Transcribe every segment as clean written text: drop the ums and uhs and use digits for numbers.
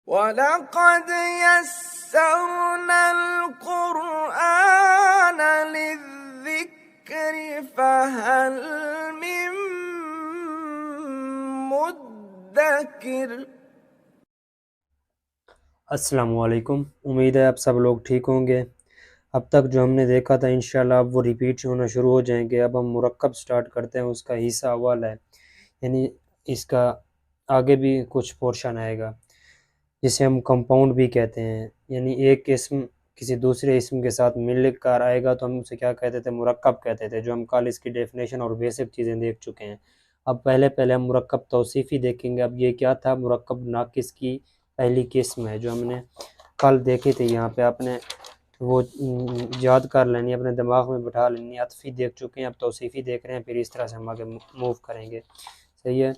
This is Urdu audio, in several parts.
وَلَقَدْ يَسَّرْنَا الْقُرْآنَ لِلذِّكْرِ فَهَلْ مِن مُّدَّكِرٍ۔ السلام علیکم، امید ہے آپ سب لوگ ٹھیک ہوں گے۔ اب تک جو ہم نے دیکھا تھا انشاءاللہ اب وہ ریپیٹ ہونا شروع ہو جائیں گے۔ اب ہم مرکب سٹارٹ کرتے ہیں، اس کا حصہ اول ہے، یعنی اس کا آگے بھی کچھ پورشن آئے گا جسے ہم کمپاؤنڈ بھی کہتے ہیں، یعنی ایک اسم کسی دوسرے اسم کے ساتھ مل کر آئے گا تو ہم اسے کیا کہتے تھے؟ مرکب کہتے تھے، جو ہم کل اس کی ڈیفینیشن اور بیسک چیزیں دیکھ چکے ہیں۔ اب پہلے ہم مرکب توصیفی دیکھیں گے۔ اب یہ کیا تھا؟ مرکب ناقص کی پہلی قسم ہے جو ہم نے کل دیکھی تھی۔ یہاں پہ آپ نے وہ یاد کر لینی، اپنے دماغ میں بٹھا لینی۔ عطفی دیکھ چکے ہیں، اب توصیفی دیکھ رہے ہیں، پھر اس طرح سے ہم آگے موو کریں گے، صحیح ہے؟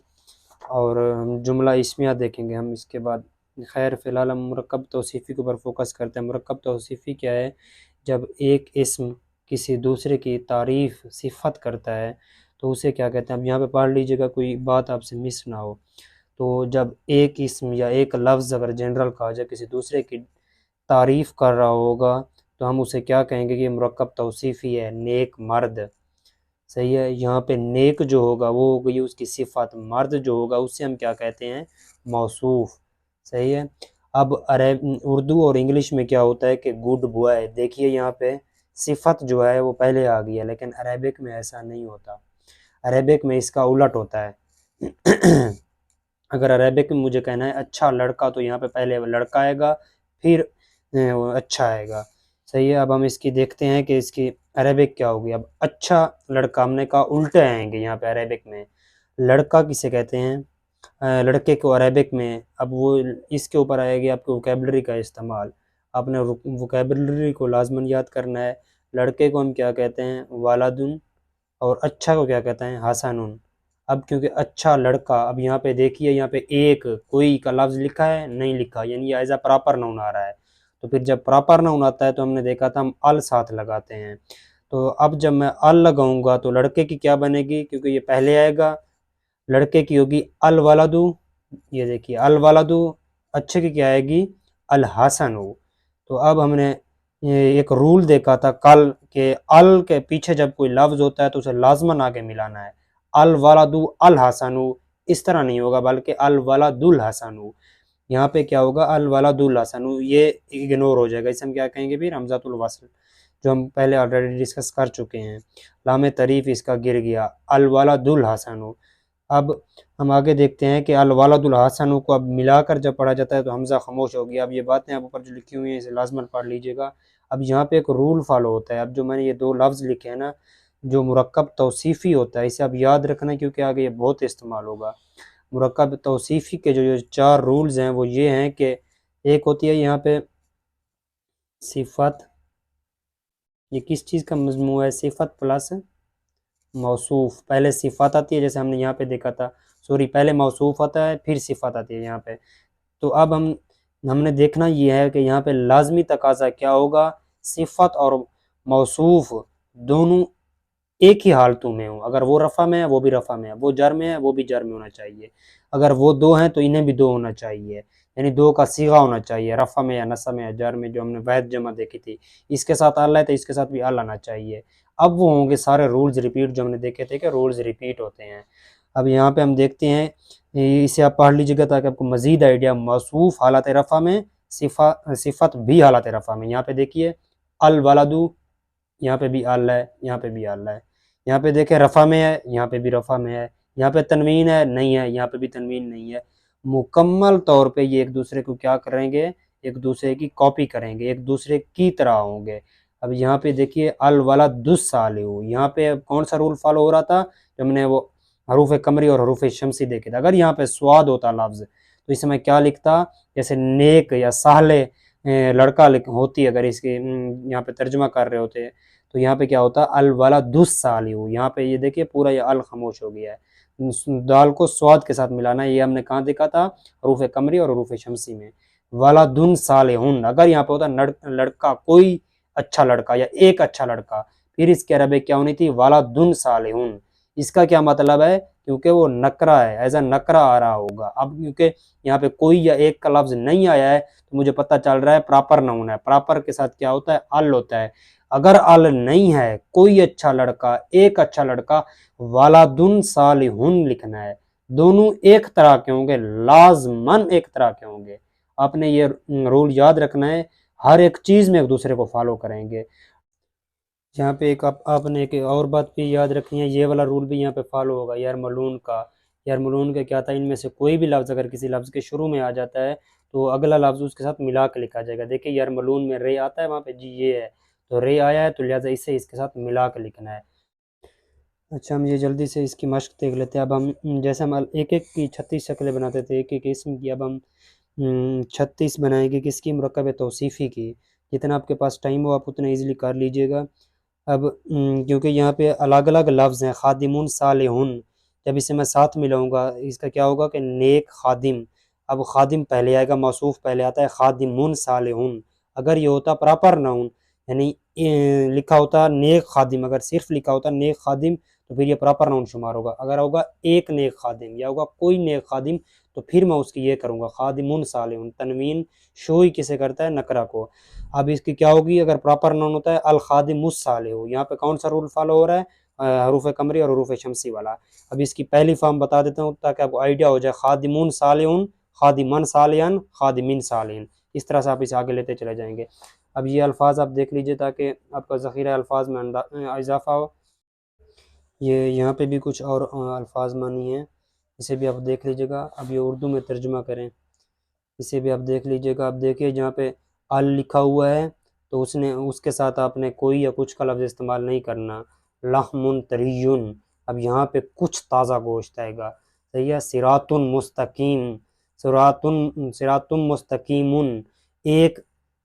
اور ہم جملہ اسمیہ دیکھیں گے ہم اس کے بعد۔ خیر فی الحال ہم مرکب توصیفی کے اوپر فوکس کرتے ہیں۔ مرکب توصیفی کیا ہے؟ جب ایک اسم کسی دوسرے کی تعریف صفت کرتا ہے تو اسے کیا کہتے ہیں؟ اب یہاں پہ پڑھ لیجئے گا، کوئی بات آپ سے مس نہ ہو۔ تو جب ایک اسم یا ایک لفظ اگر جنرل کہا جائے کسی دوسرے کی تعریف کر رہا ہوگا تو ہم اسے کیا کہیں گے کہ یہ مرکب توصیفی ہے، نیک مرد، صحیح ہے؟ یہاں پہ نیک جو ہوگا وہ ہو گئی اس کی صفت، مرد جو ہوگا اس سے ہم کیا کہتے ہیں؟ موصوف، صحیح ہے؟ اب اردو اور انگلش میں کیا ہوتا ہے کہ گڈ بوائے، دیکھیے یہاں پہ صفت جو ہے وہ پہلے آ گئی ہے، لیکن عربک میں ایسا نہیں ہوتا۔ عربک میں اس کا الٹ ہوتا ہے۔ اگر عربک میں مجھے کہنا ہے اچھا لڑکا تو یہاں پہ پہلے لڑکا آئے گا پھر اچھا آئے گا، صحیح ہے؟ اب ہم اس کی دیکھتے ہیں کہ اس کی عربک کیا ہوگی۔ اب اچھا لڑکا ہم نے کہا الٹے آئیں گے یہاں پہ عربک میں۔ لڑکا کسے کہتے ہیں؟ لڑکے کو عربک میں، اب وہ اس کے اوپر آئے گی آپ کو ووکیبلری کا استعمال۔ آپ نے ووکیبلری کو لازماً یاد کرنا ہے۔ لڑکے کو ہم کیا کہتے ہیں؟ والدن، اور اچھا کو کیا کہتے ہیں؟ حسنن۔ اب کیونکہ اچھا لڑکا، اب یہاں پہ دیکھیے یہاں پہ ایک کوئی کا لفظ لکھا ہے نہیں لکھا، یعنی یہ ایز اے پراپر نون آ رہا ہے۔ تو پھر جب پراپر نون آتا ہے تو ہم نے دیکھا تھا ہم ال ساتھ لگاتے ہیں۔ تو اب جب میں ال لگاؤں گا تو لڑکے کی کیا بنے گی؟ کیونکہ یہ پہلے آئے گا، لڑکے کی ہوگی الولدو، یہ دیکھیے الولدو۔ اچھے کی کیا آئے گی؟ الحسنو۔ تو اب ہم نے ایک رول دیکھا تھا کل کہ ال کے پیچھے جب کوئی لفظ ہوتا ہے تو اسے لازماً آگے ملانا ہے۔ الولدو الحسنو اس طرح نہیں ہوگا، بلکہ الولد الحسنو۔ یہاں پہ کیا ہوگا؟ الولد الحسنو، یہ اگنور ہو جائے گا، اسے ہم کیا کہیں گے پھر؟ حمزۃ الوصل، جو ہم پہلے آلریڈی ڈسکس کر چکے ہیں۔ لام تعریف اس کا گر گیا، الولد الحسنو۔ اب ہم آگے دیکھتے ہیں کہ الولد الحسنو کو اب ملا کر جب پڑھا جاتا ہے تو حمزہ خاموش ہو گیا۔ اب یہ باتیں آپ اوپر جو لکھی ہوئی ہیں اسے لازماً پڑھ لیجئے گا۔ اب یہاں پہ ایک رول فالو ہوتا ہے۔ اب جو میں نے یہ دو لفظ لکھے ہیں نا، جو مرکب توصیفی ہوتا ہے، اسے اب یاد رکھنا کیونکہ آگے یہ بہت استعمال ہوگا۔ مرکب توصیفی کے جو چار رولز ہیں وہ یہ ہیں کہ ایک ہوتی ہے یہاں پہ صفت، یہ کس چیز کا مجموعہ ہے؟ صفت پلس موصوف۔ پہلے صفت آتی ہے جیسے ہم نے یہاں پہ دیکھا تھا، پہلے موصوف آتا ہے پھر صفت آتی ہے یہاں پہ۔ تو اب ہم نے دیکھنا یہ ہے کہ یہاں پہ لازمی تقاضا کیا ہوگا؟ صفت اور موصوف دونوں ایک ہی حالتوں میں ہوں۔ اگر وہ رفع میں ہے وہ بھی رفع میں ہے، وہ جر میں ہے وہ بھی جر میں ہونا چاہیے۔ اگر وہ دو ہیں تو انہیں بھی دو ہونا چاہیے، یعنی دو کا صیغہ ہونا چاہیے، رفع میں یا نصب میں یا جر میں، جو ہم نے واحد جمع دیکھی تھی۔ اس کے ساتھ ال ہے تو اس کے ساتھ بھی ال آنا چاہیے۔ اب وہ ہوں گے سارے رولز ریپیٹ جو ہم نے دیکھے تھے کہ رولز ریپیٹ ہوتے ہیں۔ اب یہاں پہ ہم دیکھتے ہیں، اسے آپ پڑھ لیجیے گا تاکہ آپ کو مزید آئیڈیا۔ موصوف حالت رفع میں، صفت بھی حالت رفع میں۔ یہاں پہ دیکھیے الولدو، یہاں پہ بھی ال ہے، یہاں پہ بھی ال ہے۔ یہاں پہ دیکھیں رفع میں ہے، یہاں پہ بھی رفع میں ہے۔ یہاں پہ تنوین ہے نہیں ہے، یہاں پہ بھی تنوین نہیں ہے۔ مکمل طور پہ یہ ایک دوسرے کو کیا کریں گے؟ ایک دوسرے کی کاپی کریں گے، ایک دوسرے کی طرح ہوں گے۔ اب یہاں پہ دیکھیے الولد الصالح، یہاں پہ کون سا رول فالو ہو رہا تھا؟ جب میں نے وہ حروف قمری اور حروف شمسی دیکھے تھا۔ اگر یہاں پہ سواد ہوتا لفظ تو اس میں کیا لکھتا؟ جیسے نیک یا صالح لڑکا ہوتی، اگر اس کے یہاں پہ ترجمہ کر رہے ہوتے تو یہاں پہ کیا ہوتا؟ الولد الصالح۔ یہاں پہ یہ دیکھیے پورا یہ ال خاموش ہو گیا ہے۔ دال کو سواد کے ساتھ ملانا ہے، یہ ہم نے کہاں دیکھا تھا؟ حروف قمری اور حروف شمسی میں۔ ولدن صالحن، اگر یہاں پہ ہوتا لڑکا، کوئی اچھا لڑکا یا ایک اچھا لڑکا، پھر اس کے عربی کیا ہونی تھی؟ ولدن صالحن۔ اس کا کیا مطلب ہے؟ کیونکہ وہ نکرہ ہے، ایز اے نکرہ آ رہا ہوگا۔ اب کیونکہ یہاں پہ کوئی یا ایک کا لفظ نہیں آیا ہے تو مجھے پتہ چل رہا ہے پراپر نون ہے۔ پراپر کے ساتھ کیا ہوتا ہے؟ ال ہوتا ہے۔ اگر ال نہیں ہے، کوئی اچھا لڑکا، ایک اچھا لڑکا، والدن صالحن لکھنا ہے۔ دونوں ایک طرح کے ہوں گے، لازماً ایک طرح کے ہوں گے۔ آپ نے یہ رول یاد رکھنا ہے، ہر ایک چیز میں ایک دوسرے کو فالو کریں گے۔ یہاں پہ ایک آپ نے ایک اور بات بھی یاد رکھنی ہے، یہ والا رول بھی یہاں پہ فالو ہوگا یرملون کا۔ یرملون کا کیا تھا؟ ان میں سے کوئی بھی لفظ اگر کسی لفظ کے شروع میں آ جاتا ہے تو اگلا لفظ اس کے ساتھ ملا کے لکھا جائے گا۔ دیکھیں یرملون میں رے آتا ہے، وہاں پہ جی یہ ہے تو رے آیا ہے، تو لہٰذا اسے اس کے ساتھ ملا کے لکھنا ہے۔ اچھا ہم یہ جلدی سے اس کی مشق دیکھ لیتے ہیں۔ اب ہم جیسے ہم ایک ایک کی 36 شکلیں بناتے تھے، ایک ایک اسم کی، اب ہم 36 بنائیں گے کس کی؟ مرکب توصیفی کی۔ جتنا آپ کے پاس ٹائم ہو آپ اتنا ایزیلی کر لیجئے گا۔ اب کیونکہ یہاں پہ الگ الگ لفظ ہیں، خادمون صالحون، جب اسے میں ساتھ ملاؤں گا اس کا کیا ہوگا کہ نیک خادم۔ اب خادم پہلے آئے گا، موصوف پہلے آتا ہے، خادمون صالحون۔ اگر یہ ہوتا پراپر ناؤن، یعنی لکھا ہوتا نیک خادم، اگر صرف لکھا ہوتا نیک خادم تو پھر یہ پراپر ناؤن شمار ہوگا۔ اگر ہوگا ایک نیک خادم یا ہوگا کوئی نیک خادم تو پھر میں اس کی یہ کروں گا خادمون صالحون۔ تنوین شوئی کسے کرتا ہے؟ نکرہ کو۔ اب اس کی کیا ہوگی؟ اگر پراپر نون ہوتا ہے الخادم الصالح، یہاں پہ کون سا رول فالو ہو رہا ہے؟ حروف قمری اور حروف شمسی والا۔ اب اس کی پہلی فارم بتا دیتا ہوں تاکہ آپ کو آئیڈیا ہو جائے، خادمون صالحون، خادمن صالحن، خادمین صالحین، اس طرح سے آپ اسے آگے لیتے چلے جائیں گے۔ اب یہ الفاظ آپ دیکھ لیجئے تاکہ آپ کا ذخیرہ الفاظ میں اضافہ ہو۔ یہ یہاں پہ بھی کچھ اور الفاظ مانی ہیں، اسے بھی آپ دیکھ لیجئے گا۔ اب یہ اردو میں ترجمہ کریں، اسے بھی آپ دیکھ لیجئے گا۔ اب دیکھیں جہاں پہ ال لکھا ہوا ہے تو اس کے ساتھ آپ نے کوئی یا کچھ کا لفظ استعمال نہیں کرنا۔ لحم طریٌ، اب یہاں پہ کچھ تازہ گوشت آئے گا، صحیح ہے۔ صراط مستقیم، صراط مستقیم، ایک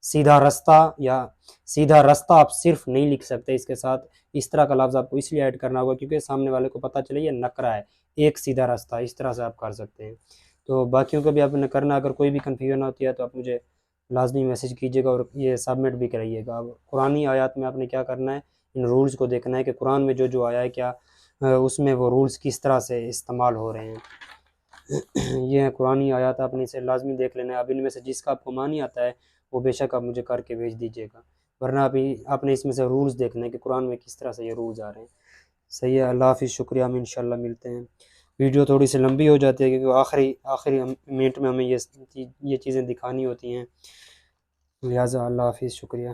سیدھا رستہ، یا سیدھا رستہ آپ صرف نہیں لکھ سکتے، اس کے ساتھ اس طرح کا لفظ آپ کو اس لیے ایڈ کرنا ہوگا کیونکہ سامنے والے کو پتہ چلے یہ نکرہ ہے، ایک سیدھا رستہ، اس طرح سے آپ کر سکتے ہیں۔ تو باقیوں کو بھی آپ نے کرنا، اگر کوئی بھی کنفیوژن ہوتی ہے تو آپ مجھے لازمی میسیج کیجیے گا اور یہ سبمٹ بھی کرائیے گا۔ اب قرآنی آیات میں آپ نے کیا کرنا ہے؟ ان رولز کو دیکھنا ہے کہ قرآن میں جو جو آیا ہے کیا اس میں وہ رولز کس طرح سے استعمال ہو رہے ہیں۔ یہ ہیں قرآنی آیات، آپ نے اسے لازمی دیکھ لینا ہے۔ اب ان میں سے جس کا آپ کو معنی آتا ہے وہ بے شک آپ مجھے کر کے بھیج دیجیے گا، ورنہ آپ نے اس میں سے رولز دیکھنا ہے کہ قرآن میں کس طرح سے یہ رولز آ رہے ہیں۔ صحیح ہے، اللہ حافظ، شکریہ، ہم انشاءاللہ ملتے ہیں۔ ویڈیو تھوڑی سی لمبی ہو جاتی ہے کیونکہ آخری منٹ میں ہمیں یہ چیزیں دکھانی ہوتی ہیں، لہٰذا اللہ حافظ، شکریہ۔